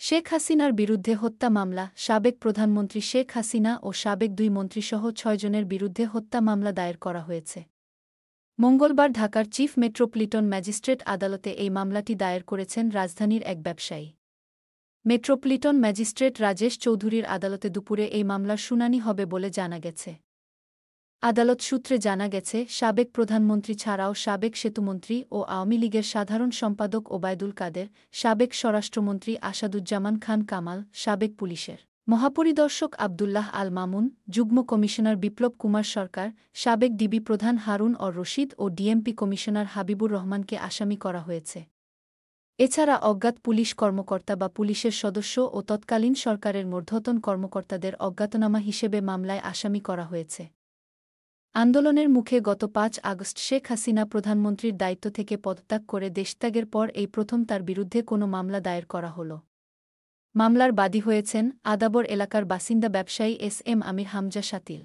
শেখ হাসিনার বিরুদ্ধে হত্যা মামলা, সাবেক প্রধানমন্ত্রী শেখ হাসিনা ও সাবেক ২ মন্ত্রীসহ ৬ জনের বিরুদ্ধে হত্যা মামলা দায়ের করা হয়েছে। মঙ্গলবার ঢাকার চিফ মেট্রোপলিটন ম্যাজিস্ট্রেট আদালতে এই মামলাটি দায়ের করেছেন রাজধানীর এক ব্যবসায়ী। মেট্রোপলিটন ম্যাজিস্ট্রেট রাজেশ চৌধুরীর আদালতে দুপুরে এই মামলার শুনানি হবে বলে জানা গেছে। আদালত সূত্রে জানা গেছে, সাবেক প্রধানমন্ত্রী ছাড়াও সাবেক সেতুমন্ত্রী ও আওয়ামী লীগের সাধারণ সম্পাদক ওবায়দুল কাদের, সাবেক স্বরাষ্ট্রমন্ত্রী আসাদুজ্জামান খান কামাল, সাবেক পুলিশের মহাপরিদর্শক আবদুল্লাহ আল মামুন, যুগ্ম কমিশনার বিপ্লব কুমার সরকার, সাবেক ডিবি প্রধান হারুন অর রশিদ ও ডিএমপি কমিশনার হাবিবুর রহমানকে আসামি করা হয়েছে। এছাড়া অজ্ঞাত পুলিশ কর্মকর্তা বা পুলিশের সদস্য ও তৎকালীন সরকারের ঊর্ধ্বতন কর্মকর্তাদের অজ্ঞাতনামা হিসেবে মামলায় আসামি করা হয়েছে। আন্দোলনের মুখে গত ৫ আগস্ট শেখ হাসিনা প্রধানমন্ত্রীর দায়িত্ব থেকে পদত্যাগ করে দেশত্যাগের পর এই প্রথম তার বিরুদ্ধে কোনো মামলা দায়ের করা হল। মামলার বাদী হয়েছেন আদাবর এলাকার বাসিন্দা ব্যবসায়ী এস এম আমির হামজা শাতিল।